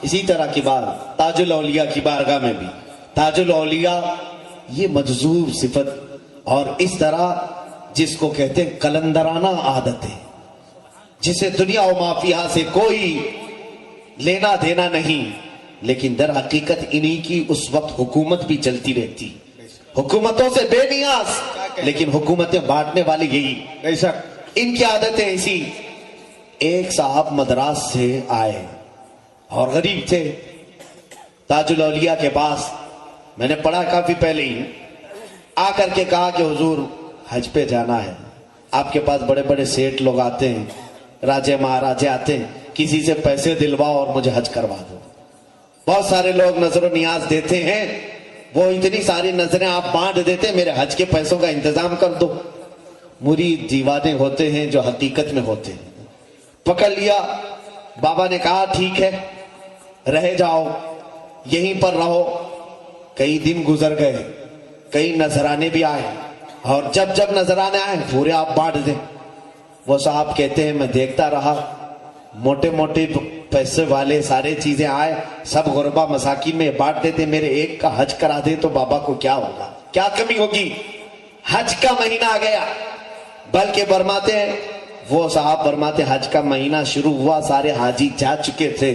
اسی طرح کی بات تاج الاولیاء کی بارگاہ میں بھی تاج الاولیاء یہ مجذوب صفت اور اس طرح جس کو کہتے ہیں قلندرانہ عادت ہے، جسے دنیا و مافیہ سے کوئی لینا دینا نہیں، لیکن در حقیقت انہی کی اس وقت حکومت بھی چلتی رہتی، حکومتوں سے بے نیاز، لیکن حکومتیں بانٹنے والے یہی، بے شک ان کی عادتیں ایسی۔ ایک صاحب مدراس سے آئے اور غریب تھے، تاج الاولیاء کے پاس، میں نے پڑھا کافی پہلے ہی، آ کر کے کہا کہ حضور حج پہ جانا ہے، آپ کے پاس بڑے بڑے سیٹ لوگ آتے ہیں، راجے مہاراجے آتے ہیں، کسی سے پیسے دلواؤ اور مجھے حج کروا دو۔ بہت سارے لوگ نظر و نیاز دیتے ہیں، وہ اتنی ساری نظریں آپ بانٹ دیتے ہیں، میرے حج کے پیسوں کا انتظام کر دو۔ مرید دیوانے ہوتے ہیں جو حقیقت میں ہوتے ہیں، پکڑ لیا۔ بابا نے کہا ٹھیک ہے رہ جاؤ، یہیں پر رہو۔ کئی دن گزر گئے، کئی نذرانے بھی آئے، اور جب جب نذرانے آئے پورے آپ بانٹ دیں۔ وہ صاحب کہتے ہیں میں دیکھتا رہا، موٹے موٹے پیسے والے سارے چیزیں آئے، سب غربا مساکین میں بانٹ دیتے، میرے ایک کا حج کرا دے تو بابا کو کیا ہوگا، کیا کمی ہوگی۔ حج کا مہینہ آ گیا، بلکہ فرماتے ہیں وہ صاحب فرماتے حج کا مہینہ شروع ہوا، سارے حاجی جا چکے تھے،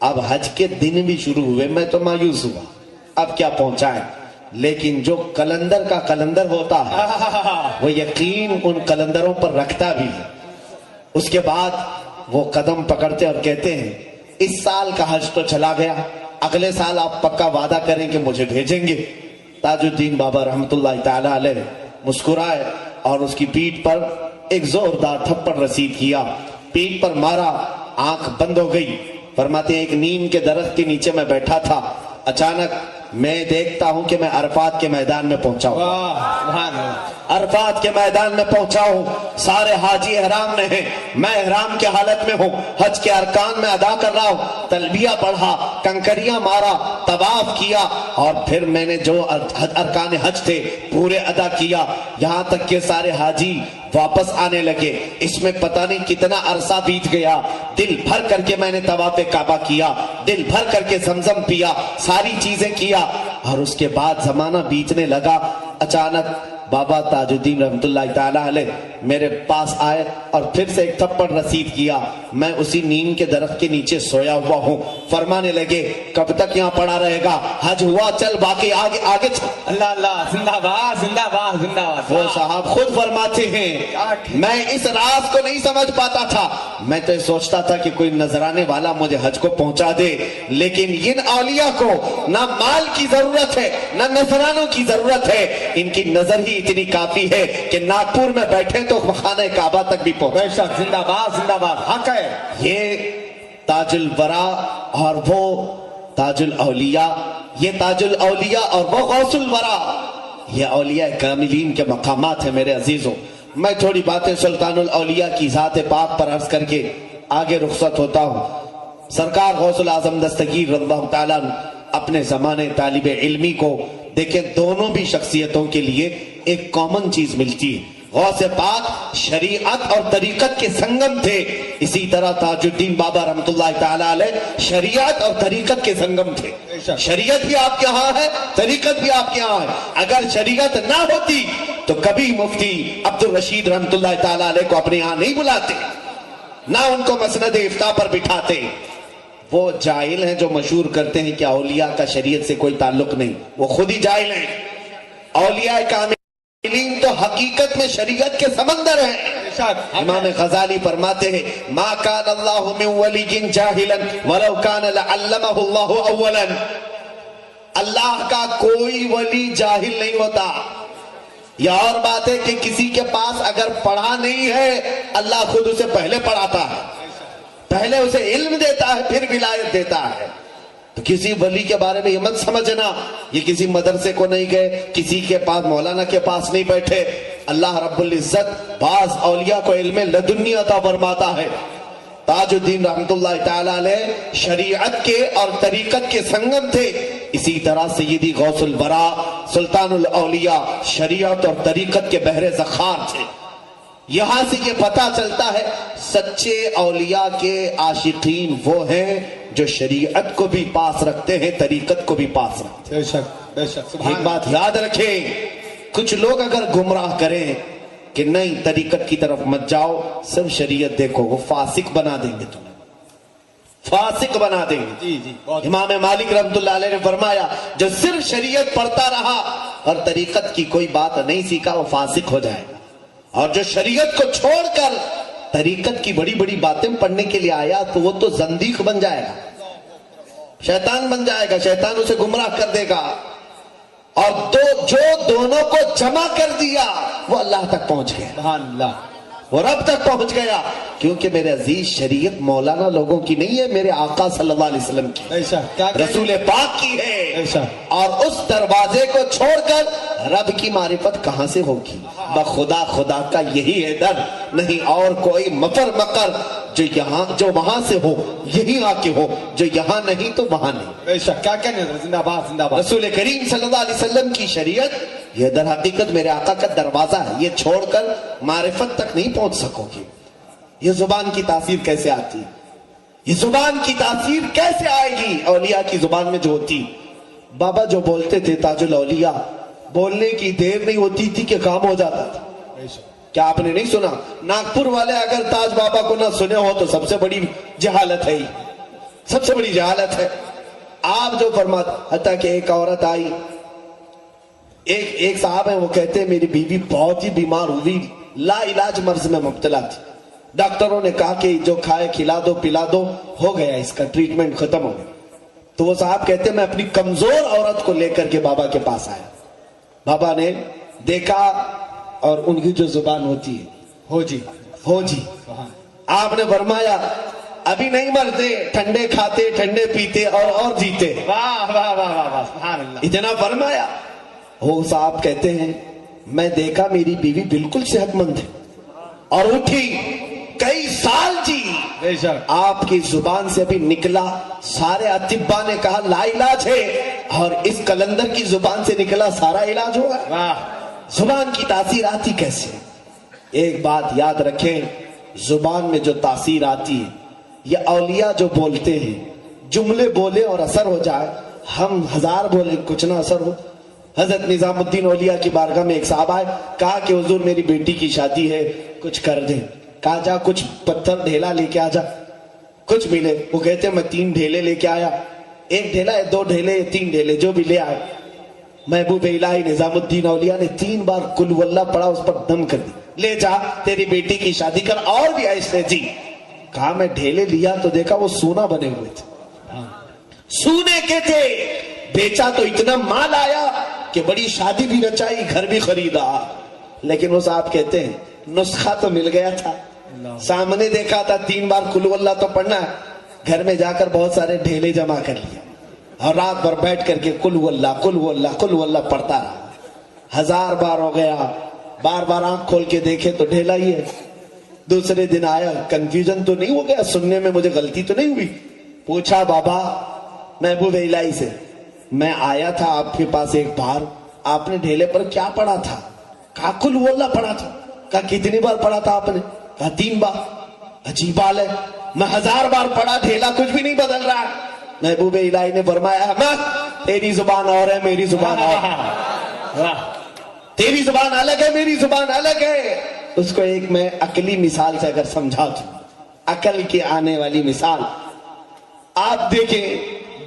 اب حج کے دن بھی شروع ہوئے، میں تو مایوس ہوا اب کیا پہنچائے۔ لیکن جو کلندر کا کلندر ہوتا ہے وہ یقین ان کلندروں پر رکھتا بھی ہے۔ اس کے بعد وہ قدم پکڑتے اور کہتے ہیں اس سال کا حج تو چلا گیا، اگلے سال آپ پکا وعدہ کریں کہ مجھے بھیجیں گے۔ تاج الدین بابا رحمت اللہ تعالی علیہ مسکرائے اور اس کی پیٹھ پر ایک زوردار تھپڑ رسید کیا، پیٹھ پر مارا، آنکھ بند ہو گئی۔ فرماتے ہیں ایک نیم کے درخت کے نیچے میں بیٹھا تھا، اچانک میں دیکھتا ہوں کہ میں عرفات کے میدان میں پہنچا ہوں، عرفات کے میدان میں پہنچا ہوں، سارے حاجی احرام میں ہیں، میں احرام کے حالت میں ہوں، حج کے ارکان میں ادا کر رہا ہوں، تلبیہ پڑھا، کنکریاں مارا، طواف کیا، اور پھر میں نے جو ارکان حج تھے پورے ادا کیا، یہاں تک کہ سارے حاجی واپس آنے لگے۔ اس میں پتہ نہیں کتنا عرصہ بیت گیا، دل بھر کر کے میں نے طواف کعبہ کیا، دل بھر کر کے زمزم پیا، ساری چیزیں کیا، اور اس کے بعد زمانہ بیتنے لگا۔ اچانک بابا تاج الدین رحمت اللہ تعالی علیہ میرے پاس آئے اور پھر سے ایک تھپڑ رسید کیا۔ میں اسی نیم کے درخت کے نیچے سویا ہوا ہوں، فرمانے لگے کب تک یہاں پڑا رہے گا، حج ہوا چل باقی آگے آگے چل۔ اللہ اللہ، زندہ باد زندہ باد زندہ باد۔ وہ صاحب خود فرماتے ہیں میں اس راز کو نہیں سمجھ پاتا تھا، میں تو سوچتا تھا کہ کوئی نذرانے والا مجھے حج کو پہنچا دے، لیکن ان اولیاء کو نہ مال کی ضرورت ہے نہ نذرانوں کی ضرورت ہے، ان کی نظر ہی اتنی کافی ہے کہ ناگپور میں بیٹھے تو خانہ کعبہ تک بھی پہنچے۔ بے شک، زندہ باد حق ہے۔ یہ تاج الورا اور وہ تاج الاولیاء، یہ تاج الاولیاء اور وہ غوث الورا، یہ اولیاء کاملین کے مقامات ہیں میرے عزیزوں۔ میں تھوڑی باتیں سلطان الاولیاء کی ذات پاک پر عرض کر کے آگے رخصت ہوتا ہوں۔ سرکار غوث العظم دستگیر رضی اللہ تعالیٰ اپنے زمانے طالب علمی کو دیکھیں، دونوں بھی شخصیتوں کے لیے ایک کامن چیز ملتی ہے۔ غوث پاک شریعت اور طریقت کے سنگم تھے، اسی طرح تاج الدین بابا رحمت اللہ تعالی علیہ شریعت اور طریقت کے سنگم تھے۔ شریعت بھی آپ کے ہاں ہے، طریقت بھی آپ کے ہاں ہے۔ اگر شریعت نہ ہوتی تو کبھی مفتی عبد الرشید رحمت اللہ تعالی علیہ کو اپنے یہاں نہیں بلاتے، نہ ان کو مسند افتاء پر بٹھاتے۔ وہ جاہل ہیں جو مشہور کرتے ہیں کہ اولیاء کا شریعت سے کوئی تعلق نہیں، وہ خود ہی جاہل ہیں۔ اولیاء کاملین تو حقیقت میں شریعت کے سمندر ہیں۔ امام غزالی فرماتے ہیں ما کان اللہ من ولی جاہلا ولو کان لعلمہ اللہ اولا، اللہ کا کوئی ولی جاہل نہیں ہوتا۔ یہ اور بات ہے کہ کسی کے پاس اگر پڑھا نہیں ہے اللہ خود اسے پہلے پڑھاتا ہے، پہلے اسے علم دیتا ہے پھر ولایت دیتا ہے۔ تو کسی ولی کے بارے میں یہ مت سمجھنا یہ کسی مدرسے کو نہیں گئے، کسی کے پاس مولانا کے پاس نہیں بیٹھے۔ اللہ رب العزت بعض اولیاء کو علم لدنی عطا فرماتا ہے۔ تاج الدین رحمت اللہ تعالی علیہ شریعت کے اور طریقت کے سنگم تھے، اسی طرح سیدی غوث الورا سلطان الاولیاء شریعت اور طریقت کے بحر ذخار تھے۔ یہاں سے یہ پتہ چلتا ہے سچے اولیاء کے عاشقین وہ ہیں جو شریعت کو بھی پاس رکھتے ہیں، طریقت کو بھی پاس رکھتے بے شک بے شک ہیں۔ سبحان ایک بات یاد رکھیں، کچھ لوگ اگر گمراہ کریں کہ نہیں طریقت کی طرف مت جاؤ، صرف شریعت دیکھو، وہ فاسق بنا دیں گے تمہیں، فاسق بنا دیں گے۔ جی جی بہت امام مالک رحمت اللہ علیہ نے فرمایا جو صرف شریعت پڑھتا رہا اور طریقت کی کوئی بات نہیں سیکھا وہ فاسق ہو جائے گا، اور جو شریعت کو چھوڑ کر طریقت کی بڑی بڑی باتیں پڑھنے کے لیے آیا تو وہ تو زندیق بن جائے گا، شیطان بن جائے گا، شیطان اسے گمراہ کر دے گا۔ اور جو دونوں کو جمع کر دیا وہ اللہ تک پہنچ گیا، سبحان اللہ وہ رب تک پہنچ گیا، کیونکہ میرے عزیز شریعت مولانا لوگوں کی نہیں ہے، میرے آقا صلی اللہ علیہ وسلم کی، بے شک کیا کہہ رسول پاک کی ہے۔ ایسا اور اس دروازے کو چھوڑ کر رب کی معرفت کہاں سے ہوگی؟ بخدا خدا کا یہی ہے در، نہیں اور کوئی مفر مکر، جو وہاں سے ہو یہی آ کے ہو، جو یہاں نہیں تو وہاں نہیں۔ بے شک کیا کہنے زندہ باد زندہ باد رسول کریم صلی اللہ علیہ وسلم کی شریعت یہ در حقیقت میرے آقا کا دروازہ ہے، یہ چھوڑ کر معرفت تک نہیں پہنچ سکو گے۔ یہ زبان کی تاثیر کیسے آتی؟ یہ زبان کی تاثیر کیسے آئے گی؟ اولیاء کی زبان میں جو ہوتی، بابا جو بولتے تھے تاج الاولیاء، بولنے کی دیر نہیں ہوتی تھی کہ کام ہو جاتا تھا۔ بے شک کیا آپ نے نہیں سنا؟ ناگپور والے اگر تاج بابا کو نہ سنے ہو تو سب سے بڑی جہالت ہے ہی، سب سے بڑی جہالت ہے۔ آپ جو فرماتے، حتیٰ کہ ایک عورت آئی، ایک صاحب ہیں، وہ کہتے ہیں میری بیوی بہت ہی بیمار ہوئی، لا علاج مرض میں مبتلا تھی، ڈاکٹروں نے کہا کہ جو کھائے کھلا دو پلا دو، ہو گیا اس کا ٹریٹمنٹ ختم ہو گیا۔ تو وہ صاحب کہتے ہیں میں اپنی کمزور عورت کو لے کر کے بابا کے پاس آیا، بابا نے دیکھا اور ان کی جو زبان ہوتی ہے ہو جی ہو جی، سبحان آپ نے فرمایا ابھی نہیں مرتے، ٹھنڈے کھاتے ٹھنڈے پیتے اور جیتے، واہ واہ واہ واہ واہ سبحان اللہ اتنا فرمایا۔ وہ صاحب کہتے ہیں میں دیکھا میری بیوی بالکل صحت مند ہے اور اٹھی، کئی سال جی، بے شک آپ کی زبان سے ابھی نکلا، سارے اطباء نے کہا لا علاج ہے، اور اس کلندر کی زبان سے نکلا سارا علاج ہوا۔ واہ زبان کی تاثیر آتی کیسے؟ ایک بات یاد رکھیں، زبان میں جو تاثیر آتی ہے، یہ اولیاء جو بولتے ہیں، جملے بولے اور اثر ہو جائے، ہم ہزار بولے کچھ نہ اثر ہو۔ حضرت نظام الدین اولیاء کی بارگاہ میں ایک صاحب آئے، کہا کہ حضور میری بیٹی کی شادی ہے، کچھ کر دیں۔ کہا جا کچھ پتھر ڈھیلا لے کے آ جا، کچھ ملے۔ وہ کہتے ہیں میں 3 ڈھیلے لے کے آیا، 1 ڈھیلا 2 ڈھیلے 3 ڈھیلے جو بھی لے آئے، محبوب الہی نظام الدین اولیاء نے 3 بار قل ہو اللہ پڑھا، اس پر دم کر دی، لے جا تیری بیٹی کی شادی کر، اور بھی ایسے جی۔ کہا میں ڈھیلے لیا تو دیکھا وہ سونا بنے ہوئے تھے، سونے کے تھے، بیچا تو اتنا مال آیا کہ بڑی شادی بھی رچائی، گھر بھی خریدا، لیکن وہ صاحب کہتے ہیں نسخہ تو مل گیا تھا، سامنے دیکھا تھا 3 بار قل ہو اللہ تو پڑھنا ہے، گھر میں جا کر بہت سارے ڈھیلے جمع کر لیا اور رات بھر بیٹھ کر کے قل ہو اللہ قل ہو اللہ قل ہو اللہ پڑھتا رہا، 1000 بار ہو گیا، بار بار آنکھ کھول کے دیکھے تو ڈھیلا ہی ہے۔ دوسرے دن آیا، کنفیوژن تو نہیں ہو گیا، سننے میں مجھے غلطی تو نہیں ہوئی؟ پوچھا بابا محبوب الہی سے، میں آیا تھا آپ کے پاس ایک بار، آپ نے ڈھیلے پر کیا پڑھا تھا؟ کہا قل ہو اللہ پڑھا تھا۔ کہا کتنی بار پڑھا تھا آپ نے؟ کہا 3 بار۔ عجیب حال ہے، میں 1000 بار پڑھا، ڈھیلا کچھ بھی نہیں بدل رہا ہے۔ محبوب الہی نے فرمایا احمد تیری زبان اور ہے، میری زبان اور ہے، واہ تیری زبان الگ ہے، میری زبان الگ ہے۔ اس کو ایک میں عقلی مثال سے اگر سمجھا دوں، عقل کی آنے والی مثال، آپ دیکھیں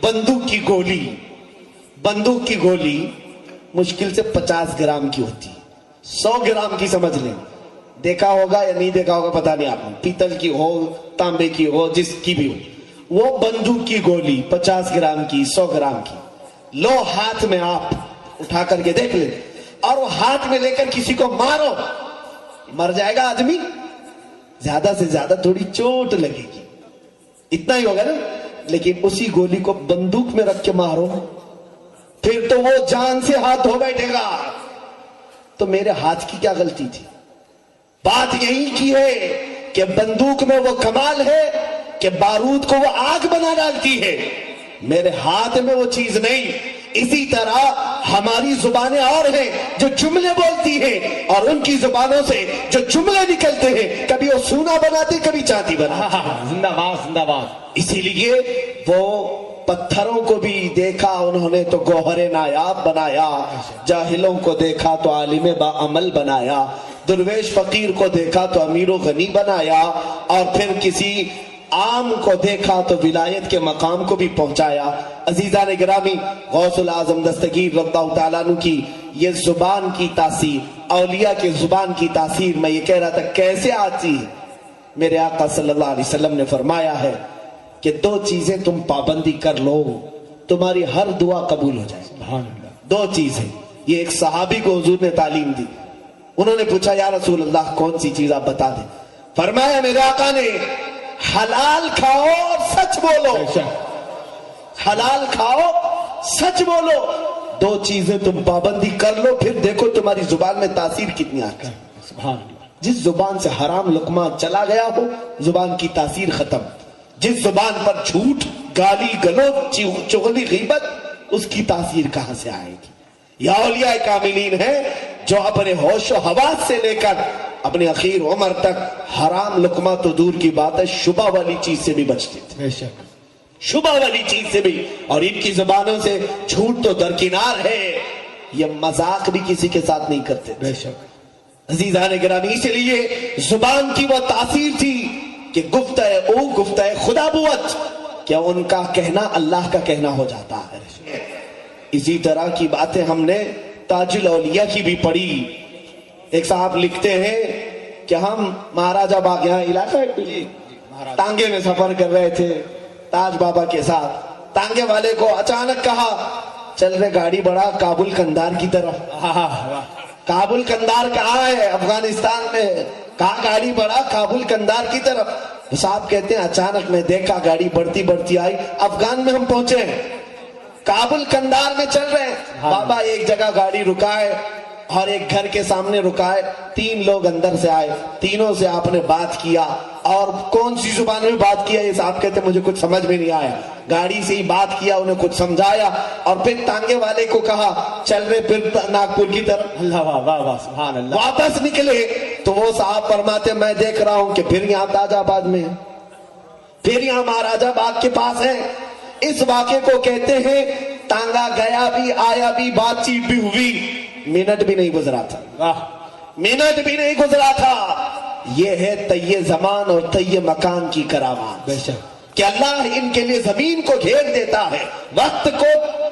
بندوق کی گولی مشکل سے 50 گرام کی ہوتی ہے، 100 گرام کی سمجھ لیں، دیکھا ہوگا یا نہیں دیکھا ہوگا پتا نہیں، آپ نے پیتل کی ہو تانبے کی ہو جس کی بھی ہو، وہ بندوق کی گولی 50 گرام کی 100 گرام کی لو ہاتھ میں، آپ اٹھا کر کے دیکھ لیں، اور وہ ہاتھ میں لے کر کسی کو مارو، مر جائے گا آدمی؟ زیادہ سے زیادہ تھوڑی چوٹ لگے گی، اتنا ہی ہوگا نا۔ لیکن اسی گولی کو بندوق میں رکھ کے مارو، پھر تو وہ جان سے ہاتھ دھو بیٹھے گا۔ تو میرے ہاتھ کی کیا غلطی تھی؟ بات یہی کی ہے کہ بندوق میں وہ کمال ہے کہ بارود کو وہ آگ بنا ڈالتی ہے، میرے ہاتھ میں وہ چیز نہیں۔ اسی طرح ہماری زبانیں اور ہیں جو جملے بولتی ہیں اور ان کی زبانوں سے جو جملے نکلتے ہیں کبھی وہ سونا بناتے کبھی چاندی بناتے. زندہ باد زندہ باد. اسی لیے وہ پتھروں کو بھی دیکھا انہوں نے تو گوہر نایاب بنایا, جاہلوں کو دیکھا تو عالم با عمل بنایا, درویش فقیر کو دیکھا تو امیر و غنی بنایا, اور پھر کسی عام کو دیکھا تو ولایت کے مقام کو بھی پہنچایا. عزیزان گرامی, غوث العظم دستگیر رضی اللہ تعالیٰ عنہ کی یہ زبان کی تاثیر, اولیاء کی زبان کی تاثیر, میں یہ کہہ رہا تھا کیسے آتی ہے. میرے آقا صلی اللہ علیہ وسلم نے فرمایا ہے کہ 2 چیزیں تم پابندی کر لو تمہاری ہر دعا قبول ہو جائے. سبحان اللہ. 2 چیزیں. یہ ایک صحابی کو حضور نے تعلیم دی. انہوں نے پوچھا یا رسول اللہ کون سی چیز آپ بتا دیں. فرمایا میرے آقا نے حلال کھاؤ اور سچ بولو. حلال کھاؤ سچ بولو. 2 چیزیں تم پابندی کر لو پھر دیکھو تمہاری زبان میں تاثیر کتنی آتی ہے. سبحان اللہ. جس زبان سے حرام لقمہ چلا گیا ہو زبان کی تاثیر ختم. جس زبان پر جھوٹ, گالی گلوچ, چغلی, غیبت, اس کی تاثیر کہاں سے آئے گی. یا اولیاء کاملین ہیں جو اپنے ہوش و حواس سے لے کر اپنے اخیر عمر تک حرام لقمہ تو دور کی بات ہے شبہ والی چیز سے بھی بچتے تھے. بے شک. شبہ والی چیز سے بھی. اور ان کی زبانوں سے جھوٹ تو درکنار ہے, یہ مذاق بھی کسی کے ساتھ نہیں کرتے. بے شک. عزیزان گرامی, اس لیے زبان کی وہ تاثیر تھی کہ گفتہ او گفتہ خدا بوت, کیا ان کا کہنا اللہ کا کہنا ہو جاتا ہے. اسی طرح کی باتیں ہم نے تاج الاولیاء کی بھی پڑھی. ایک صاحب لکھتے ہیں کہ ہم مہاراجہ باغ یہاں علاقہ ہے ٹانگے میں سفر کر رہے تھے تاج بابا کے ساتھ. ٹانگے والے کو اچانک کہا چل رہے گاڑی بڑھا کابل کندار کی طرف. کابل کندار کہاں ہے؟ افغانستان میں. کہاں گاڑی بڑھا؟ کابل کندار کی طرف. صاحب کہتے ہیں اچانک میں دیکھا گاڑی بڑھتی بڑھتی آئی, افغان میں ہم پہنچے ہیں, کابل کندار میں چل رہے ہیں. بابا ایک جگہ گاڑی رکائے اور ایک گھر کے سامنے رکائے, 3 لوگ اندر سے آئے, تینوں سے آپ نے بات کیا. اور کون سی زبان میں بات کیا یہ صاحب کہتے مجھے کچھ سمجھ میں نہیں آیا. گاڑی سے ہی بات کیا, انہیں کچھ سمجھایا اور پھر ٹانگے والے کو کہا چل رہے پھر ناگپور کی طرف. اللہ واہ واہ واہ. سبحان اللہ. واپس نکلے تو وہ صاحب فرماتے میں دیکھ رہا ہوں کہ پھر یہاں تاج آباد میں ہے, پھر یہاں مہاراجہ باغ کے پاس ہے. اس واقعے کو کہتے ہیں ٹانگا گیا بھی آیا بھی بات چیت بھی ہوئی, منٹ بھی نہیں گزرا تھا. واہ. منٹ بھی نہیں گزرا تھا. یہ ہے طی زمان اور طی مکان کی کرامات. بے شک. کہ اللہ ان کے لیے زمین کو گھیر دیتا ہے, وقت کو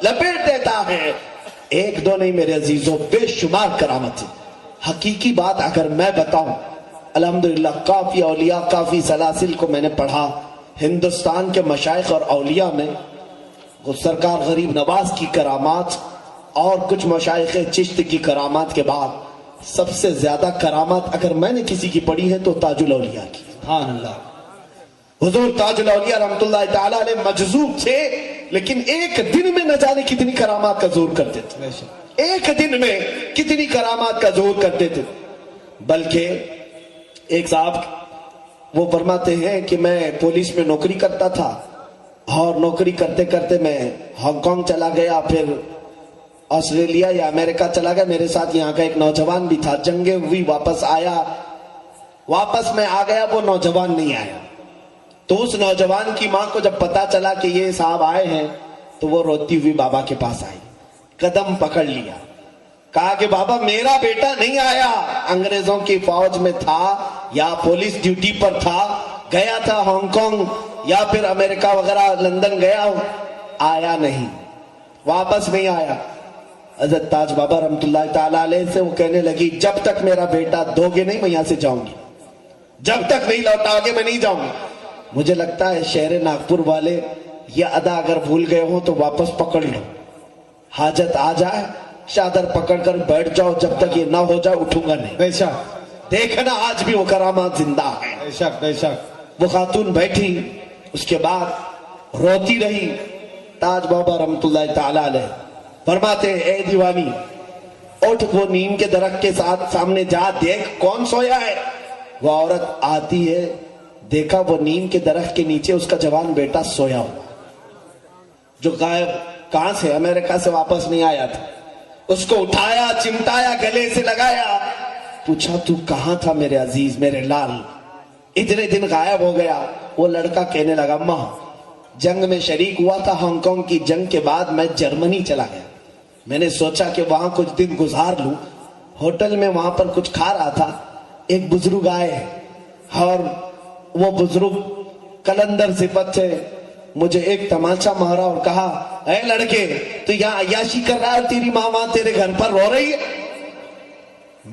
لپیٹ دیتا ہے. 1-2 نہیں میرے عزیزوں, بے شمار کرامت ہے. حقیقی بات اگر میں بتاؤں, الحمدللہ کافی اولیاء کافی سلاسل کو میں نے پڑھا ہندوستان کے مشائخ اور اولیاء میں. سرکار غریب نواز کی کرامات اور کچھ مشائخ چشت کی کرامات کے بعد سب سے زیادہ کرامات اگر میں نے کسی کی پڑھی ہے تو تاج الاولیاء کی. سبحان اللہ. حضور تاج الاولیاء رحمت اللہ تعالیٰ علیہ مجذوب تھے, لیکن ایک دن میں نہ جانے کتنی کرامات کا ظہور کرتے تھے. بے شک. ایک دن میں کتنی کرامات کا ظہور کرتے تھے. بلکہ ایک صاحب وہ فرماتے ہیں کہ میں پولیس میں نوکری کرتا تھا اور نوکری کرتے کرتے میں ہانگ کانگ چلا گیا, پھر آسٹریلیا یا امریکہ چلا گیا. میرے ساتھ یہاں کا ایک نوجوان بھی تھا, جنگیں ہوئی, واپس آیا, واپس میں آ گیا, وہ نوجوان نہیں آیا. تو اس نوجوان کی ماں کو جب پتا چلا کہ یہ صاحب آئے ہیں تو وہ روتی ہوئی بابا کے پاس آئی, قدم پکڑ لیا, کہا کہ بابا میرا بیٹا نہیں آیا, انگریزوں کی فوج میں تھا یا پولیس ڈیوٹی پر تھا, گیا تھا ہانگ کانگ یا پھر امریکہ وغیرہ لندن گیا ہوں, آیا نہیں, واپس نہیں آیا. حضرت تاج بابا رحمت اللہ تعالیٰ علیہ سے وہ کہنے لگی جب تک میرا بیٹا دو گے نہیں میں یہاں سے جاؤں گی, جب تک نہیں لوٹاؤ گے میں نہیں جاؤں گی. مجھے لگتا ہے شہر ناگپور والے یہ ادا اگر بھول گئے ہو تو واپس پکڑ لو, حاجت آ جائے چادر پکڑ کر بیٹھ جاؤ, جب تک یہ نہ ہو جائے اٹھوں گا نہیں. بے شک. دیکھنا آج بھی وہ کرامات زندہ ہے. بے شک بے شک. وہ خاتون بیٹھی, اس کے بعد روتی رہی. تاج بابا رحمت اللہ تعالی علیہ فرماتے ہیں اے دیوانی اٹھ, وہ نیم کے درخت کے ساتھ سامنے جا, دیکھ کون سویا ہے. وہ عورت آتی ہے, دیکھا وہ نیم کے درخت کے نیچے اس کا جوان بیٹا سویا ہوا. جو غائب کہاں سے امریکہ سے واپس نہیں آیا تھا، اس کو اٹھایا، چمٹایا، گلے سے لگایا، پوچھا تو کہاں تھا میرے عزیز، میرے لال، اتنے دن غائب ہو گیا؟ وہ لڑکا کہنے لگا اماں جنگ میں شریک ہوا تھا، ہانگ کانگ کی جنگ کے بعد میں جرمنی چلا گیا، میں نے سوچا کہ وہاں کچھ دن گزار لوں، ہوٹل میں وہاں پر کچھ کھا رہا تھا، ایک بزرگ آئے اور وہ بزرگ کلندر صفت تھے، مجھے ایک تماچا مارا اور کہا اے لڑکے تو یہاں عیاشی کر رہا ہے، تیری ماں تیرے گھر پر رو رہی ہے۔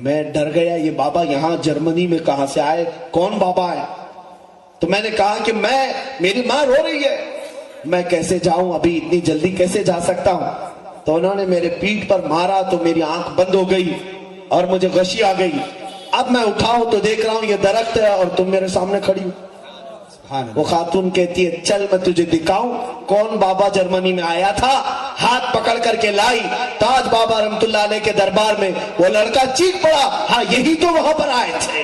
میں ڈر گیا، یہ بابا یہاں جرمنی میں کہاں سے آئے، کون بابا ہے؟ تو میں نے کہا کہ میری ماں رو رہی ہے، میں کیسے جاؤں، ابھی اتنی جلدی کیسے جا سکتا ہوں؟ تو انہوں نے میرے پیٹھ پر مارا تو میری آنکھ بند ہو گئی اور مجھے غشی آ گئی، اب میں اٹھاؤں تو دیکھ رہا ہوں یہ درخت ہے اور تم میرے سامنے کھڑی ہو۔ وہ خاتون کہتی ہے چل میں تجھے دکھاؤں کون بابا جرمنی میں آیا تھا، ہاتھ پکڑ کر کے لائی تاج بابا رحمت اللہ علیہ کے دربار میں، وہ لڑکا چیخ پڑا ہاں یہی تو وہاں پر آئے تھے،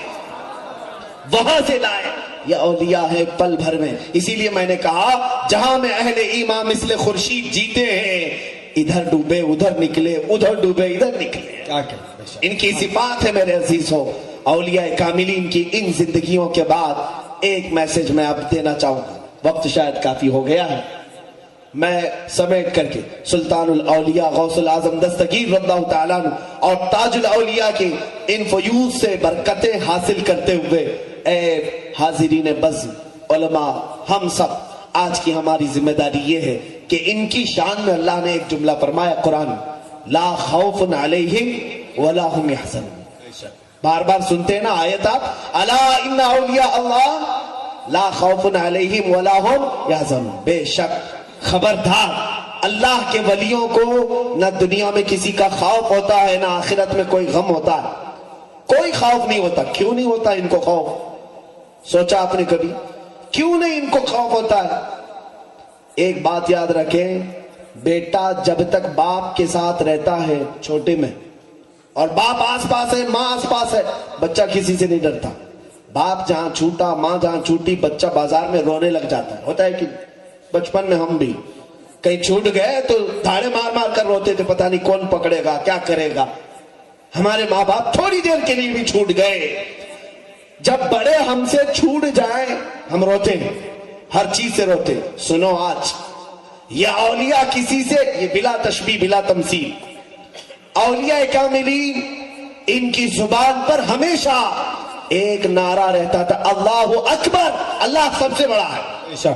وہاں سے لائے۔ یہ اولیاء ہے پل بھر میں، اسی لیے میں نے کہا جہاں میں اہل ایمان مثل خورشید جیتے ہیں، ادھر ڈوبے ادھر نکلے، ادھر ڈوبے ادھر نکلے، ان کی صفات ہے میرے عزیز ہو۔ اولیاء کاملین کی ان زندگیوں کے بعد ایک میسج میں اب دینا چاہوں گا، وقت شاید کافی ہو گیا ہے، میں سمیٹ کر کے سلطان الاولیاء غوث العظم دستگیر رضی اللہ تعالیٰ عنہ اور تاج الاولیاء کے ان فیوز سے برکتیں حاصل کرتے ہوئے، اے حاضرین بزم، علماء، ہم سب آج کی ہماری ذمہ داری یہ ہے کہ ان کی شان میں اللہ نے ایک جملہ فرمایا قرآن، لا خوف علیہم ولا هم يحزنون، بار بار سنتے ہیں نا آیت آپ، الا ان اولیاء اللہ لا خوف علیہم ولا هم يحزنون، بے شک خبردار اللہ کے ولیوں کو نہ دنیا میں کسی کا خوف ہوتا ہے نہ آخرت میں کوئی غم ہوتا ہے، کوئی خوف نہیں ہوتا۔ کیوں نہیں ہوتا ان کو خوف؟ سوچا آپ نے کبھی کیوں نہیں ان کو خوف ہوتا ہے؟ ایک بات یاد رکھیں، بیٹا جب تک باپ کے ساتھ رہتا ہے چھوٹے میں، اور باپ آس پاس ہے، ماں آس پاس ہے، بچہ کسی سے نہیں ڈرتا۔ باپ جہاں چھوٹا، ماں جہاں چھوٹی، بچہ بازار میں رونے لگ جاتا ہے، ہوتا ہے کہ بچپن میں ہم بھی کہیں چھوٹ گئے تو دھاڑے مار مار کر روتے تھے، پتہ نہیں کون پکڑے گا، کیا کرے گا۔ ہمارے ماں باپ تھوڑی دیر کے لیے بھی چھوٹ گئے، جب بڑے ہم سے چھوٹ جائیں ہم روتے ہیں، ہر چیز سے روتے۔ سنو آج یہ اولیاء کسی سے، یہ بلا تشبیہ بلا تمثیل، اولیاء کاملین ان کی زبان پر ہمیشہ ایک نعرہ رہتا تھا، اللہ اکبر، اللہ سب سے بڑا ہے،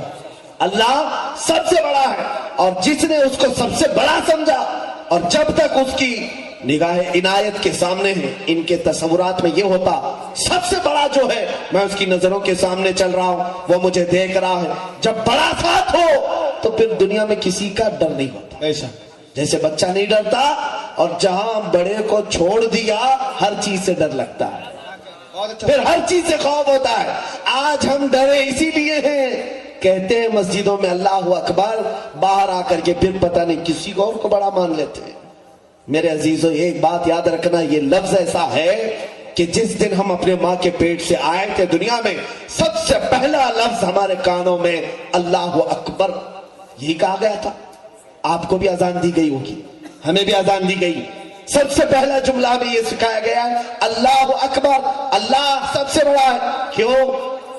اللہ سب سے بڑا ہے، اور جس نے اس کو سب سے بڑا سمجھا اور جب تک اس کی نگاہ عنایت کے سامنے ہے، ان کے تصورات میں یہ ہوتا سب سے بڑا جو ہے میں اس کی نظروں کے سامنے چل رہا ہوں، وہ مجھے دیکھ رہا ہے، جب بڑا ساتھ ہو تو پھر دنیا میں کسی کا ڈر نہیں ہوتا، جیسے بچہ نہیں ڈرتا، اور جہاں بڑے کو چھوڑ دیا ہر چیز سے ڈر لگتا ہے، پھر ہر چیز سے خوف ہوتا ہے۔ آج ہم ڈرے اسی لیے ہیں، کہتے ہیں مسجدوں میں اللہ اکبر، باہر آ کر کے پھر پتہ نہیں کسی کو اور کو بڑا مان لیتے ہیں۔ میرے عزیزو ایک بات یاد رکھنا، یہ لفظ ایسا ہے کہ جس دن ہم اپنے ماں کے پیٹ سے آئے تھے دنیا میں، سب سے پہلا لفظ ہمارے کانوں میں اللہ اکبر یہی کہا گیا تھا۔ آپ کو بھی اذان دی گئی ہوگی، ہمیں بھی اذان دی گئی، سب سے پہلا جملہ بھی یہ سکھایا گیا ہے اللہ اکبر، اللہ سب سے بڑا ہے۔ کیوں؟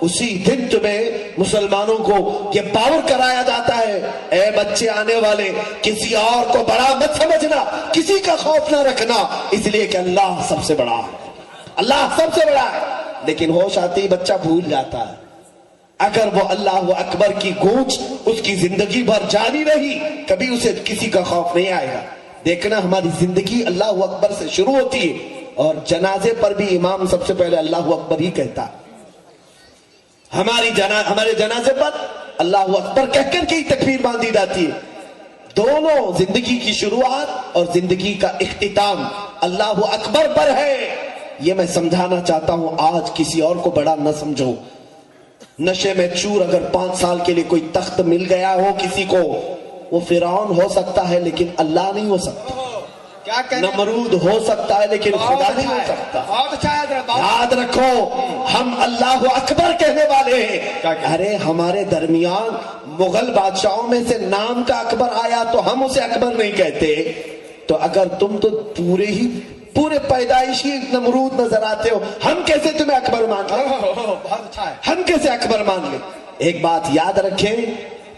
اسی دن تمہیں مسلمانوں کو یہ باور کرایا جاتا ہے، اے بچے آنے والے کسی اور کو بڑا مت سمجھنا، کسی کا خوف نہ رکھنا، اس لیے کہ اللہ سب سے بڑا ہے، اللہ سب سے بڑا ہے۔ لیکن ہوش آتے ہی بچہ بھول جاتا ہے۔ اگر وہ اللہ اکبر کی گونج اس کی زندگی بھر جاری رہی، کبھی اسے کسی کا خوف نہیں آئے گا۔ دیکھنا ہماری زندگی اللہ اکبر سے شروع ہوتی ہے، اور جنازے پر بھی امام سب سے پہلے اللہ اکبر ہی کہتا ہے۔ ہمارے جنازے پر اللہ اکبر کہہ کر کے ہی تکبیر باندھی جاتی ہے۔ دونوں زندگی کی شروعات اور زندگی کا اختتام اللہ اکبر پر ہے۔ یہ میں سمجھانا چاہتا ہوں، آج کسی اور کو بڑا نہ سمجھو۔ نشے میں چور اگر 5 سال کے لیے کوئی تخت مل گیا ہو کسی کو، وہ فرعون ہو سکتا ہے لیکن اللہ نہیں ہو سکتا۔ کیا کہتے ہیں؟ نمرود ہو سکتا ہے لیکن خدا نہیں ہو سکتا. بہت اچھا ہے حضرت. یاد رکھو ہم اللہ اکبر کہنے والے ہیں. ارے ہمارے درمیان مغل بادشاہوں میں سے نام کا اکبر آیا تو ہم اسے اکبر نہیں کہتے. تو اگر تم تو پورے پیدائشی نمرود نظر آتے ہو, ہم کیسے تمہیں اکبر مان لیں؟ بہت اچھا ہے. ہم کیسے اکبر مان لیں؟ ایک بات یاد رکھیں,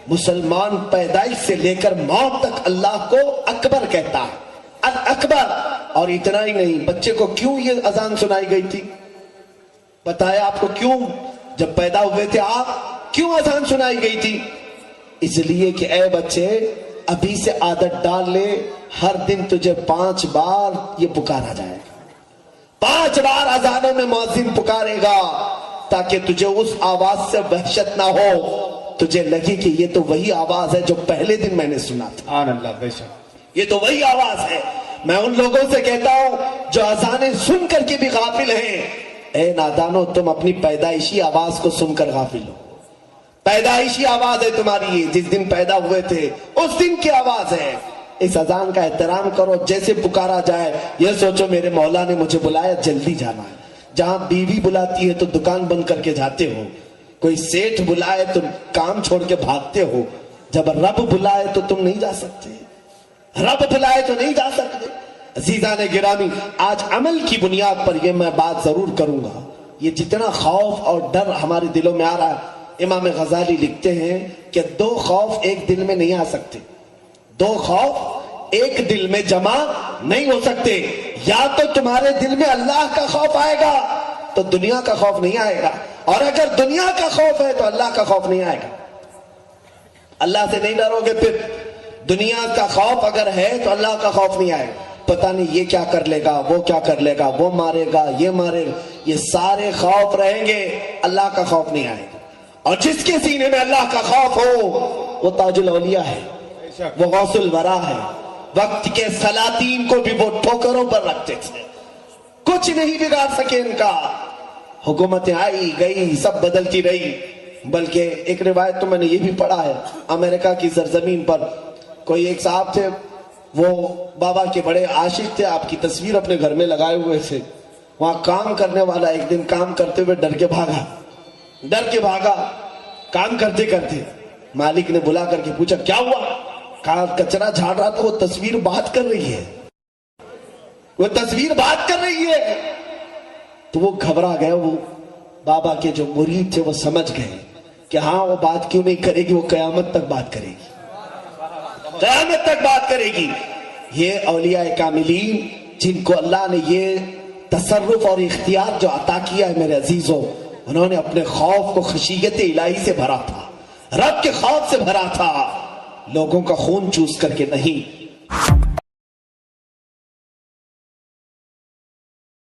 مسلمان پیدائش سے لے کر موت تک اللہ کو اکبر کہتا ہے. اکبر. اور اتنا ہی نہیں, بچے کو کیوں یہ اذان سنائی گئی تھی؟ بتایا آپ کو کیوں؟ جب پیدا ہوئے تھے آپ کیوں اذان سنائی گئی تھی؟ اس لیے کہ اے بچے ابھی سے عادت ڈال لے, ہر دن تجھے 5 بار یہ پکارا جائے گا. 5 بار اذانوں میں مؤذن پکارے گا تاکہ تجھے اس آواز سے وحشت نہ ہو, تجھے لگے کہ یہ تو وہی آواز ہے جو پہلے دن میں نے سنا تھا. سبحان اللہ. بے شک یہ تو وہی آواز ہے. میں ان لوگوں سے کہتا ہوں جو اذانیں سن کر کے بھی غافل ہیں, اے نادانو تم اپنی پیدائشی آواز کو سن کر غافل ہو. پیدائشی آواز ہے تمہاری, یہ جس دن پیدا ہوئے تھے اس دن کی آواز ہے. اس اذان کا احترام کرو. جیسے پکارا جائے یہ سوچو میرے مولا نے مجھے بلایا, جلدی جانا ہے. جہاں بیوی بلاتی ہے تو دکان بند کر کے جاتے ہو, کوئی سیٹھ بلائے تو کام چھوڑ کے بھاگتے ہو. جب رب بلائے تو تم نہیں جا سکتے, رب بلائے تو نہیں جا سکتے. عزیزان گرامی, آج عمل کی بنیاد پر یہ میں بات ضرور کروں گا. یہ جتنا خوف اور ڈر ہمارے دلوں میں آ رہا ہے, امام غزالی لکھتے ہیں کہ 2 خوف ایک دل میں نہیں آ سکتے. 2 خوف ایک دل میں جمع نہیں ہو سکتے. یا تو تمہارے دل میں اللہ کا خوف آئے گا تو دنیا کا خوف نہیں آئے گا, اور اگر دنیا کا خوف ہے تو اللہ کا خوف نہیں آئے گا. اللہ سے نہیں ڈرو گے, پھر دنیا کا خوف اگر ہے تو اللہ کا خوف نہیں آئے گا. پتہ نہیں یہ کیا کر لے گا, وہ کیا کر لے گا, وہ مارے گا, یہ مارے گا, یہ سارے خوف رہیں گے, اللہ کا خوف نہیں آئے گا. اور جس کے سینے میں اللہ کا خوف ہو وہ تاج الاولیاء ہے, وہ غوث الورا ہے. وقت کے سلاطین کو بھی وہ ٹھوکروں پر رکھتے تھے, کچھ نہیں بگاڑ سکے ان کا. حکومتیں آئی گئی, سب بدلتی رہی. بلکہ ایک روایت تو میں نے یہ بھی پڑھا ہے, امریکہ کی سرزمین پر کوئی ایک صاحب تھے, وہ بابا کے بڑے عاشق تھے, آپ کی تصویر اپنے گھر میں لگائے ہوئے تھے. وہاں کام کرنے والا ایک دن کام کرتے ہوئے ڈر کے بھاگا. کام کرتے کرتے مالک نے بلا کر کے پوچھا کیا ہوا؟ کہا کچرا جھاڑ رہا تھا, وہ تصویر بات کر رہی ہے, وہ تصویر بات کر رہی ہے. تو وہ گھبرا گئے. وہ بابا کے جو مرید تھے وہ سمجھ گئے کہ ہاں وہ بات کیوں نہیں کرے گی, وہ قیامت تک بات کرے گی, قیامت تک بات کرے گی. یہ اولیاء کاملین جن کو اللہ نے یہ تصرف اور اختیار جو عطا کیا ہے میرے عزیزوں, انہوں نے اپنے خوف کو خشیت الہی سے بھرا تھا, رب کے خوف سے بھرا تھا, لوگوں کا خون چوس کر کے نہیں.